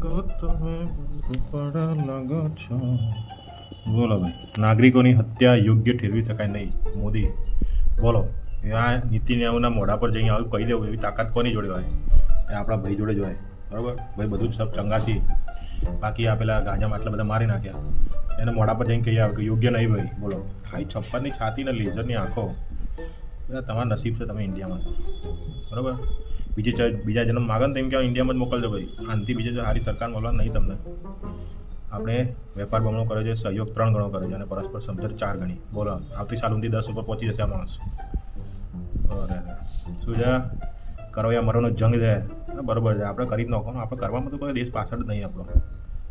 લાગો તમે રૂપાળા લાગો છો. બોલો ભાઈ, નાગરિકોની હત્યા યોગ્ય ઠેરવી શકાય નહીં. મોદી બોલો, આ નીતિ નિયમોના મોઢા પર જઈને આવું કહી દેવું એવી તાકાત કોની જોડે હોય? એ આપણા ભાઈ જોડે જ હોય. બરાબર ભાઈ, બધું જ સબ ચંગાસી. બાકી આ પેલા ગાંજામાં આટલા બધા મારી નાખ્યા, એને મોઢા પર જઈને કહી આવે કે યોગ્ય નહીં ભાઈ. બોલો, ખાલી 56ની છાતી ને લેઝરની આંખો, તમારા નસીબ છે તમે ઇન્ડિયામાં. બરાબર, બીજા જન્મ માગે ને તેમ કે ઇન્ડિયામાં જ મોકલજો ભાઈ. આનાથી બીજે જો સારી સરકાર મળવા નહીં તમને. આપણે વેપાર બમણો કર્યો છે, સહયોગ 3 ગણો કર્યો છે અને પરસ્પર સમજણ 4 ગણી. બોલો, આવતી સાલ સુધી 10 ઉપર પહોંચી જશે આ માણસ. શું છે? કરો યા મરોનો જંગ છે. બરાબર છે, આપણે કરી જ નાખો. આપણે કરવામાં તો કોઈ દેશ પાછળ જ નહીં આપણો.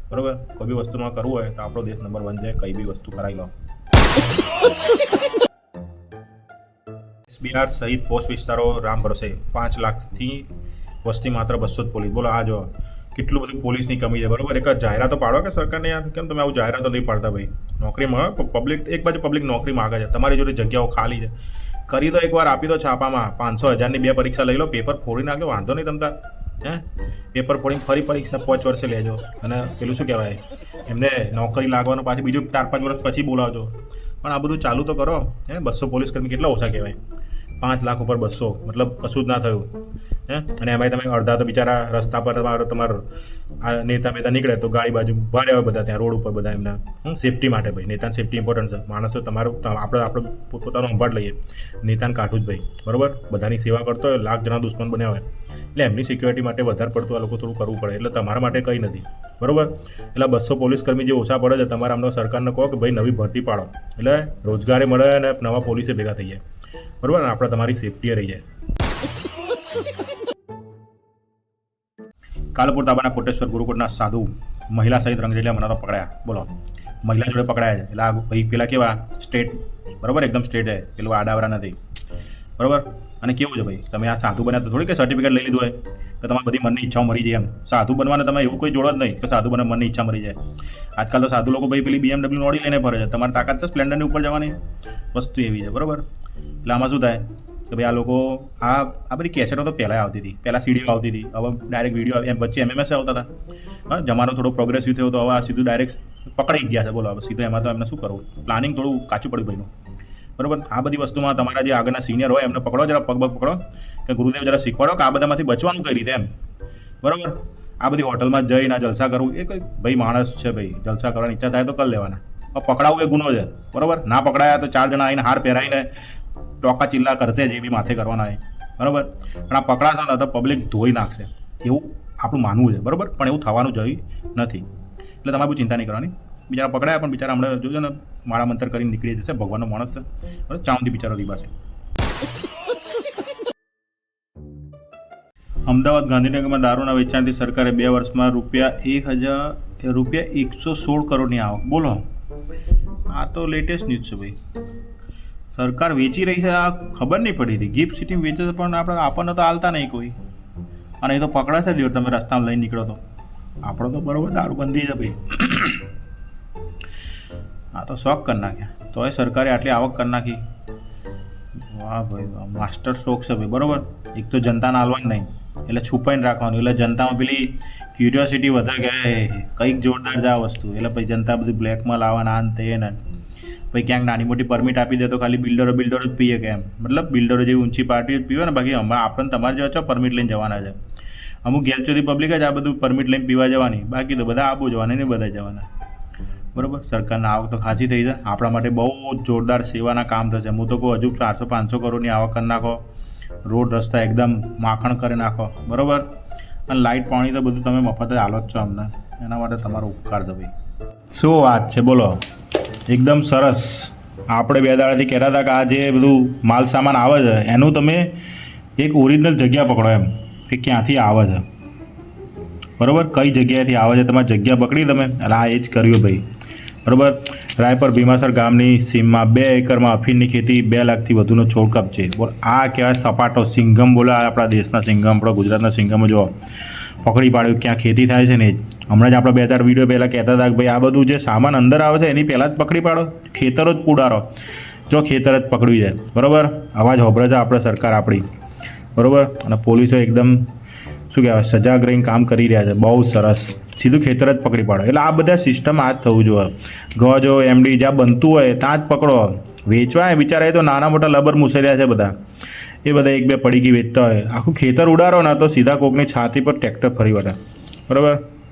બરાબર, કોઈ બી વસ્તુમાં કરવું હોય તો આપણો દેશ નંબર 1 છે. કઈ બી વસ્તુ કરાવી લો. બિહાર સહિત પોસ્ટ વિસ્તારો રામ ભરોસે 5 લાખથી વસ્તી માત્ર 200 જ પોલીસ. બોલો, આ જો કેટલું બધું પોલીસની કમી છે. બરાબર, એક જાહેરાતો પાડો કે સરકારને યાર, કેમ તમે આવું જાહેરાતો નહીં પાડતા ભાઈ? નોકરીમાં પબ્લિક, એક બાજુ પબ્લિક નોકરી માગે છે, તમારી જોડે જગ્યાઓ ખાલી છે, કરી દો એકવાર, આપી દો છાપામાં. 500,000ની 2 પરીક્ષા લઈ લો, પેપર ફોડી નાખો, વાંધો નહીં તમતા. પેપર ફોડીને ફરી પરીક્ષા 5 વર્ષે લેજો. અને પેલું શું કહેવાય, એમને નોકરી લાગવાનું પાછી બીજું 4-5 વર્ષ પછી બોલાવજો. પણ આ બધું ચાલુ તો કરો. 200 પોલીસ કર્મી કેટલા ઓછા કહેવાય? 5 લાખ ઉપર 200 મતલબ કશું જ ના થયું. અને એમાંય તમે અડધા તો બિચારા રસ્તા પર તમારો આ નેતા બેતા નીકળે તો ગાડી બાજુ ભાડે આવે બધા, ત્યાં રોડ ઉપર બધા એમના સેફટી માટે ભાઈ. નેતાની સેફટી ઇમ્પોર્ટન્ટ છે. માણસો તમારું આપણે પોતાનું સંભાળ લઈએ, નેતાને કાઢું જ ભાઈ. બરાબર, બધાની સેવા કરતો હોય, લાખ જણા દુશ્મન બન્યા હોય, એટલે એમની સિક્યોરિટી માટે વધારે પડતું આ લોકો થોડું કરવું પડે. એટલે તમારા માટે કંઈ નથી. બરાબર, એટલે 200 પોલીસ કર્મી જે ઓછા પડે છે, તમારે આમનો સરકારને કહો કે ભાઈ નવી ભરતી પાડો, એટલે રોજગારી મળે અને નવા પોલીસે ભેગા થઈ જાય. બરાબર, આપણે તમારી સેફટી રહી જાય. કાલપુર તાબાના કોટેશ્વર ગુરુકુળના સાધુ મહિલા સહિત રંગરેલિયા મનાતો પકડાયા. બોલો, મહિલા જોડે પકડાયા છે. એટલે આ ભાઈ પેલા કેવા સ્ટ્રેટ, બરાબર, એકદમ સ્ટ્રેટ છે, પેલું આડાવરા નથી. બરાબર, અને કેવું છે ભાઈ, તમે આ સાધુ બન્યા તો થોડી કે સર્ટિફિકેટ લઈ લીધું હોય કે તમારી બધી મનની ઈચ્છાઓ મરી જાય. એમ સાધુ બનવાને તમે એવું કોઈ જોડો જ નહીં કે સાધુ બને મનની ઈચ્છા મરી જાય. આજકાલ તો સાધુ લોકો ભાઈ પેલી BMW ઓડી લઈને ફરે છે. તમારી તાકાત છે સ્પ્લેન્ડરની ઉપર જવાની? વસ્તુ એવી છે. બરાબર, એટલે આમાં શું થાય કે ભાઈ આ લોકો આ બધી કેસેટો તો પહેલાં આવતી હતી, પહેલાં સીડીઓ આવતી હતી, હવે ડાયરેક્ટ વિડીયો, એમ વચ્ચે MMS આવતા હતા. જમાનો થોડો પ્રોગ્રેસિવ થયો તો હવે આ સીધું ડાયરેક્ટ પકડાઈ ગયા છે. બોલો, હવે સીધું એમાં તો એમને શું કરવું? પ્લાનિંગ થોડું કાચું પડ્યું ભાઈનું. બરાબર, આ બધી વસ્તુમાં તમારા જે આગળના સિનિયર હોય એમને પકડો, જરા પગ પકડો કે ગુરુદેવ જરા શીખવાડો કે આ બધામાંથી બચવાનું કઈ રીતે એમ. બરાબર, આ બધી હોટલમાં જઈને આ જલસા કરવું એ કંઈ ભાઈ માણસ છે ભાઈ, જલસા કરવાની ઈચ્છા થાય તો કરી લેવાના. પકડાવું એ ગુનો છે. બરાબર, ના પકડાયા તો 4 જણા આવીને હાર પહેરાવીને ટોકા ચિલ્લા કરશે જે બી માથે કરવાના હોય. બરાબર, પણ આ પકડાશે ને તો પબ્લિક ધોઈ નાખશે એવું આપણું માનવું છે. બરાબર, પણ એવું થવાનું જોઈએ નથી. એટલે તમારે બહુ ચિંતા નહીં કરવાની. બિચારા પકડાયા પણ બિચારા હમણાં જોજો ને માળા મંતર કરીને નીકળી જશે. ભગવાનનો માણસ છે. બરાબર, ચાઉંથી બિચારો રીબાશે. અમદાવાદ ગાંધીનગરમાં દારૂના વેચાણથી સરકારે 2 વર્ષમાં ₹116 કરોડની આવક. બોલો, આ તો લેટેસ્ટ ન્યૂઝ છે ભાઈ. સરકાર વેચી રહી છે, આ ખબર નહીં પડી હતી. ગિફ્ટ સિટી વેચે છે પણ આપણને તો હાલતા નહીં કોઈ. અને એ તો પકડાશે જ તમે રસ્તામાં લઈને નીકળો તો. આપણો તો બરાબર દારૂબંધી છે ભાઈ. આ તો શોખ કરી નાખ્યા. તોય સરકારે આટલી આવક કરી નાખી. વાહ ભાઈ વાહ, માસ્ટર સ્ટ્રોક છે ભાઈ. બરાબર, એક તો જનતાને હાલવાનું નહીં એટલે છુપાઈને રાખવાનું, એટલે જનતામાં પેલી ક્યુરિયોસિટી વધે કે કંઈક જોરદાર છે આ વસ્તુ, એટલે પછી જનતા બધું બ્લેકમાં લાવવાના આ તે ને પછી ક્યાંક નાની મોટી પરમિટ આપી દે તો ખાલી બિલ્ડરો જ પીએ કે એમ. મતલબ બિલ્ડરો જેવી ઊંચી પાર્ટી જ પીવે ને, બાકી હમણાં આપણને તમારે જેવા છો પરમિટ લઈને જવાના છે. અમુક ગેલચોથી પબ્લિક જ આ બધું પરમિટ લઈને પીવા જવાની, બાકી તો બધા આબુ જવાના ને બધા જવાના. બરાબર, સરકારના આવક તો ખાસી થઈ છે. આપણા માટે બહુ જોરદાર સેવાના કામ થશે. હું તો કહું હજુ 400-500 કરોડની આવક કરી નાખો, રોડ રસ્તા એકદમ માખણ કરી નાખો. બરાબર, અને લાઇટ પાણી તો બધું તમે મફત જ હાલો જ છો અમને. એના માટે તમારો ઉપકાર છે ભાઈ. શું વાત છે બોલો, એકદમ સરસ. આપણે 2 દાડાથી કહેતા હતા કે આ જે બધું માલ સામાન આવે છે એનું તમે એક ઓરિજિનલ જગ્યા પકડો એમ કે ક્યાંથી આવે છે. બરાબર, કઈ જગ્યાએથી આવે છે તમારી જગ્યા પકડી તમે. એટલે આ એ જ કર્યું ભાઈ. બરાબર, રાયપર ભીમાસર ગામની સીમમાં 2 એકરમાં અફીણની ખેતી 2 લાખથી વધુનો છોડ કપચે. બોલ, આ કહેવાય સપાટો સિંઘમ. બોલો, આપણા દેશના સિંઘમ, આપણા ગુજરાતના સિંઘમ જો પકડી પાડ્યું ક્યાં ખેતી થાય છે ને. હમણાં જ આપણે 2-4 વિડીયો પહેલાં કહેતા હતા કે ભાઈ આ બધું જે સામાન અંદર આવે છે એની પહેલાં જ પકડી પાડો, ખેતરો જ પુડારો. જો ખેતર જ પકડી જાય. બરાબર, અવાજ હોભળે છે આપણે સરકાર આપણી. બરાબર, અને પોલીસો એકદમ શું કહેવાય સજાગ રહીને કામ કરી રહ્યા છે. બહુ સરસ, સીધું ખેતર જ પકડી પાડો. એટલે આ બધા સિસ્ટમ આ જ થવું જોઈએ. ગજો એમડી જ્યાં બનતું હોય ત્યાં જ પકડો. વેચવા બિચારા એ તો નાના મોટા લબર મુસેલ્યા છે બધા, એ બધા એક બે પડીકી વેચતા હોય. આખું ખેતર ઉડાડો ને તો સીધા કોકની છાતી પર ટ્રેક્ટર ફરી વળે. બરાબર.